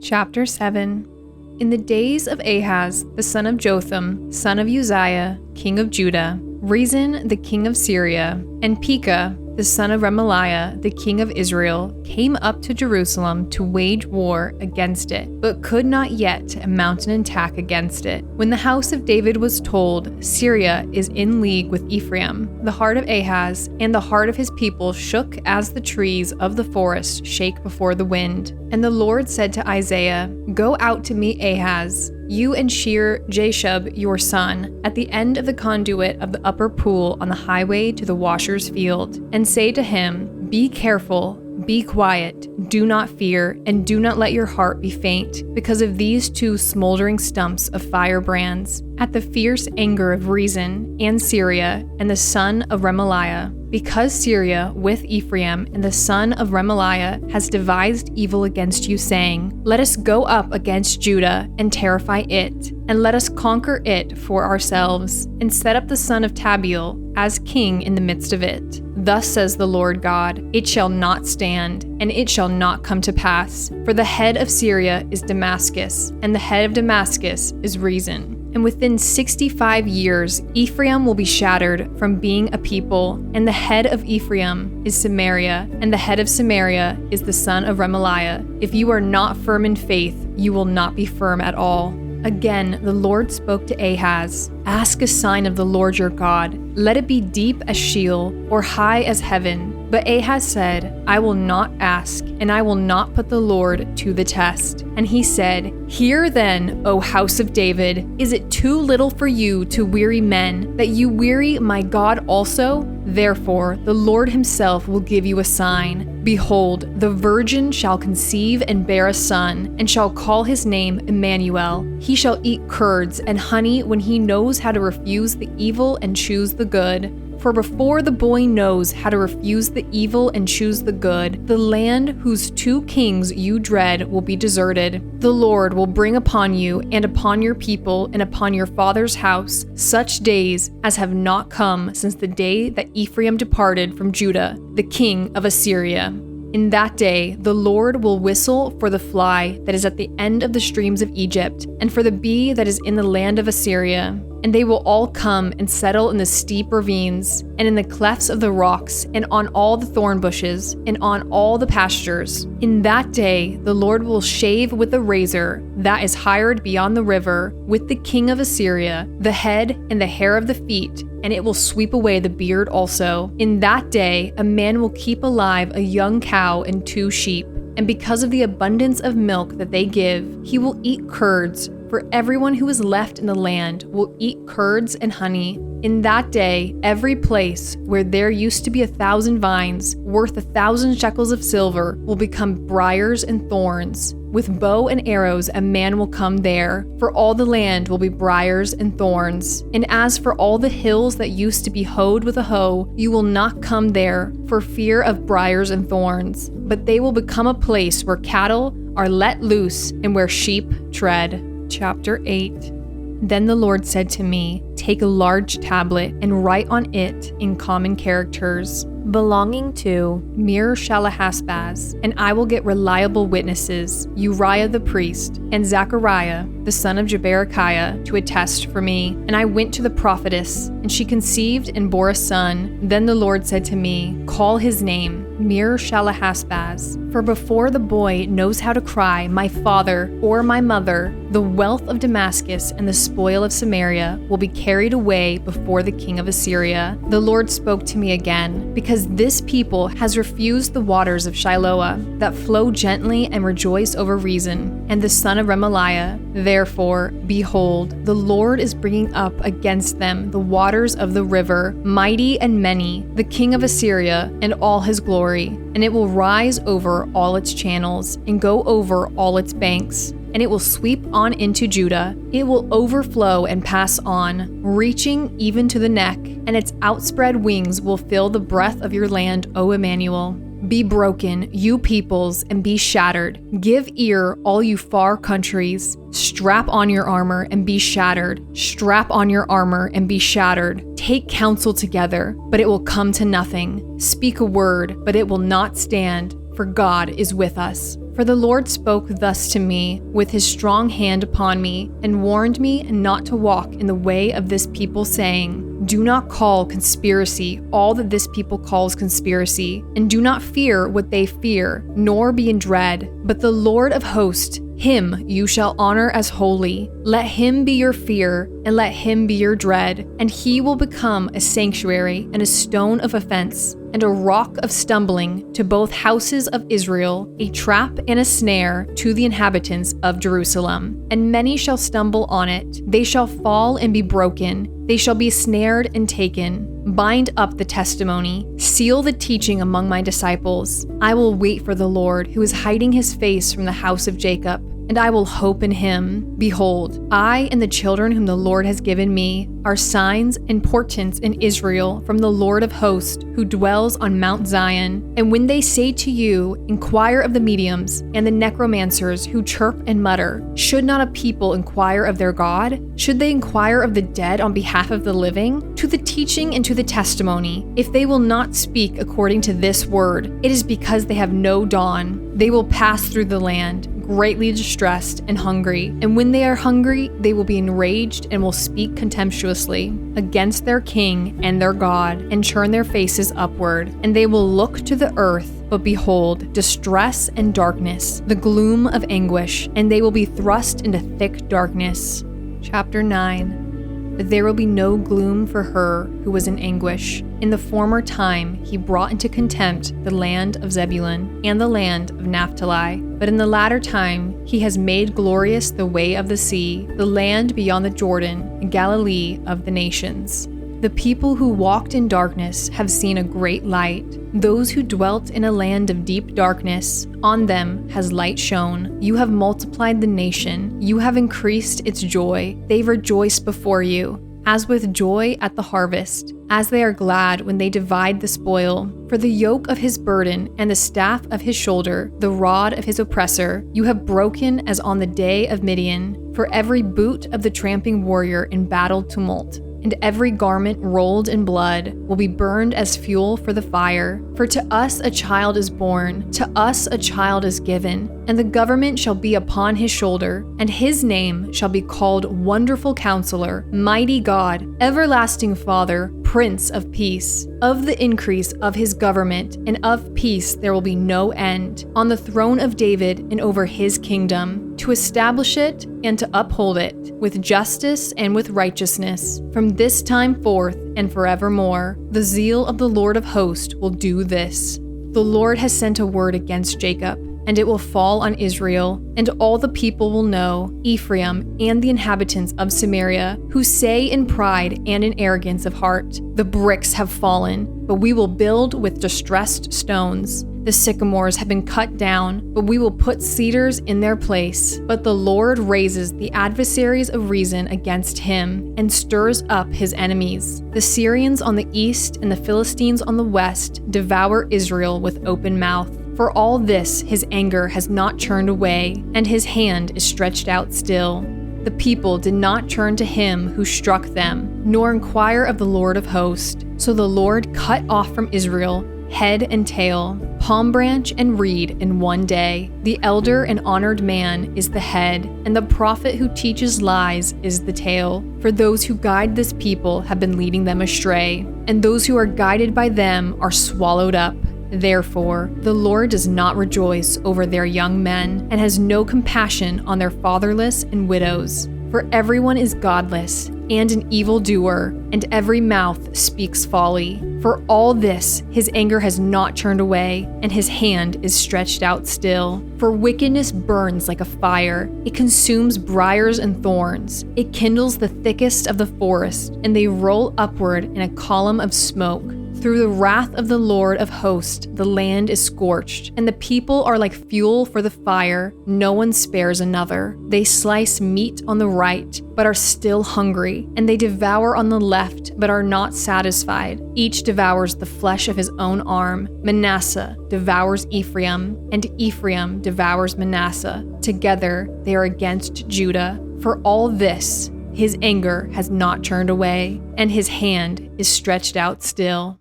Chapter 7. In the days of Ahaz, the son of Jotham, son of Uzziah, king of Judah, Rezin, the king of Syria, and Pekah, the son of Remaliah, the king of Israel, came up to Jerusalem to wage war against it, but could not yet mount an attack against it. When the house of David was told, Syria is in league with Ephraim, the heart of Ahaz and the heart of his people shook as the trees of the forest shake before the wind. And the Lord said to Isaiah, Go out to meet Ahaz, you and Shear-Jashub your son, at the end of the conduit of the upper pool on the highway to the washer's field, and say to him, Be careful, be quiet, do not fear, and do not let your heart be faint, because of these two smoldering stumps of firebrands, at the fierce anger of Rezin and Syria and the son of Remaliah. Because Syria with Ephraim and the son of Remaliah has devised evil against you, saying, Let us go up against Judah and terrify it, and let us conquer it for ourselves, and set up the son of Tabeel as king in the midst of it. Thus says the Lord God, It shall not stand, and it shall not come to pass, for the head of Syria is Damascus, and the head of Damascus is Rezin. And within 65 years, Ephraim will be shattered from being a people, and the head of Ephraim is Samaria, and the head of Samaria is the son of Remaliah. If you are not firm in faith, you will not be firm at all. Again, the Lord spoke to Ahaz, Ask a sign of the Lord your God. Let it be deep as Sheol, or high as heaven. But Ahaz said, I will not ask, and I will not put the Lord to the test. And he said, Hear then, O house of David, is it too little for you to weary men, that you weary my God also? Therefore, the Lord himself will give you a sign. Behold, the virgin shall conceive and bear a son, and shall call his name Immanuel. He shall eat curds and honey when he knows how to refuse the evil and choose the good. For before the boy knows how to refuse the evil and choose the good, the land whose two kings you dread will be deserted. The Lord will bring upon you and upon your people and upon your father's house such days as have not come since the day that Ephraim departed from Judah, the king of Assyria. In that day, the Lord will whistle for the fly that is at the end of the streams of Egypt, and for the bee that is in the land of Assyria. And they will all come and settle in the steep ravines, and in the clefts of the rocks, and on all the thorn bushes, and on all the pastures. In that day, the Lord will shave with a razor that is hired beyond the river, with the king of Assyria, the head and the hair of the feet, and it will sweep away the beard also. In that day, a man will keep alive a young cow and 2 sheep, and because of the abundance of milk that they give, he will eat curds, for everyone who is left in the land will eat curds and honey. In that day, every place where there used to be 1,000 vines, worth 1,000 shekels of silver, will become briars and thorns. With bow and arrows a man will come there, for all the land will be briars and thorns. And as for all the hills that used to be hoed with a hoe, you will not come there for fear of briars and thorns, but they will become a place where cattle are let loose and where sheep tread. Chapter 8. Then the Lord said to me, Take a large tablet and write on it in common characters, belonging to Mir-Shalahashbaz, and I will get reliable witnesses, Uriah the priest, and Zechariah, the son of Jeberechiah, to attest for me. And I went to the prophetess, and she conceived and bore a son. Then the Lord said to me, Call his name Mir-Shalahashbaz, for before the boy knows how to cry, My father or my mother, the wealth of Damascus and the spoil of Samaria will be carried away before the king of Assyria. The Lord spoke to me again, because this people has refused the waters of Shiloah that flow gently and rejoice over Rezin and the son of Remaliah. Therefore, behold, the Lord is bringing up against them the waters of the river, mighty and many, the king of Assyria and all his glory, and it will rise over all its channels and go over all its banks. And it will sweep on into Judah. It will overflow and pass on, reaching even to the neck, and its outspread wings will fill the breadth of your land, O Immanuel. Be broken, you peoples, and be shattered. Give ear, all you far countries. Strap on your armor and be shattered. Strap on your armor and be shattered. Take counsel together, but it will come to nothing. Speak a word, but it will not stand, for God is with us. For the Lord spoke thus to me with his strong hand upon me, and warned me not to walk in the way of this people, saying, do not call conspiracy all that this people calls conspiracy, and do not fear what they fear, nor be in dread. But the Lord of hosts, him you shall honor as holy. Let him be your fear, and let him be your dread, and he will become a sanctuary and a stone of offense, and a rock of stumbling to both houses of Israel, a trap and a snare to the inhabitants of Jerusalem. And many shall stumble on it, they shall fall and be broken, they shall be snared and taken. Bind up the testimony, seal the teaching among my disciples. I will wait for the Lord, who is hiding his face from the house of Jacob, and I will hope in him. Behold, I and the children whom the Lord has given me are signs and portents in Israel from the Lord of hosts, who dwells on Mount Zion. And when they say to you, inquire of the mediums and the necromancers who chirp and mutter, should not a people inquire of their God? Should they inquire of the dead on behalf of the living? To the teaching and to the testimony, if they will not speak according to this word, it is because they have no dawn. They will pass through the land, greatly distressed and hungry, and when they are hungry, they will be enraged and will speak contemptuously against their king and their God, and turn their faces upward, and they will look to the earth. But behold, distress and darkness, the gloom of anguish, and they will be thrust into thick darkness. Chapter 9. But there will be no gloom for her who was in anguish. In the former time he brought into contempt the land of Zebulun and the land of Naphtali. But in the latter time he has made glorious the way of the sea, the land beyond the Jordan, Galilee of the nations. The people who walked in darkness have seen a great light. Those who dwelt in a land of deep darkness, on them has light shone. You have multiplied the nation. You have increased its joy. They rejoice before you, as with joy at the harvest, as they are glad when they divide the spoil. For the yoke of his burden and the staff of his shoulder, the rod of his oppressor, you have broken as on the day of Midian. For every boot of the tramping warrior in battle tumult, and every garment rolled in blood will be burned as fuel for the fire. For to us a child is born, to us a child is given, and the government shall be upon his shoulder, and his name shall be called Wonderful Counselor, Mighty God, Everlasting Father, Prince of Peace. Of the increase of his government and of peace there will be no end, on the throne of David and over his kingdom, to establish it and to uphold it with justice and with righteousness from this time forth and forevermore. The zeal of the Lord of hosts will do this. The Lord has sent a word against Jacob, and it will fall on Israel, and all the people will know, Ephraim and the inhabitants of Samaria, who say in pride and in arrogance of heart, the bricks have fallen, but we will build with distressed stones. The sycamores have been cut down, but we will put cedars in their place. But the Lord raises the adversaries of reason against him, and stirs up his enemies. The Syrians on the east and the Philistines on the west devour Israel with open mouth. For all this his anger has not turned away, and his hand is stretched out still. The people did not turn to him who struck them, nor inquire of the Lord of hosts. So the Lord cut off from Israel head and tail, palm branch and reed in one day. The elder and honored man is the head, and the prophet who teaches lies is the tail. For those who guide this people have been leading them astray, and those who are guided by them are swallowed up. Therefore, the Lord does not rejoice over their young men, and has no compassion on their fatherless and widows. For everyone is godless and an evildoer, and every mouth speaks folly. For all this, his anger has not turned away, and his hand is stretched out still. For wickedness burns like a fire. It consumes briars and thorns. It kindles the thickest of the forest, and they roll upward in a column of smoke. Through the wrath of the Lord of hosts, the land is scorched, and the people are like fuel for the fire. No one spares another. They slice meat on the right, but are still hungry, and they devour on the left, but are not satisfied. Each devours the flesh of his own arm. Manasseh devours Ephraim, and Ephraim devours Manasseh. Together they are against Judah. For all this, his anger has not turned away, and his hand is stretched out still.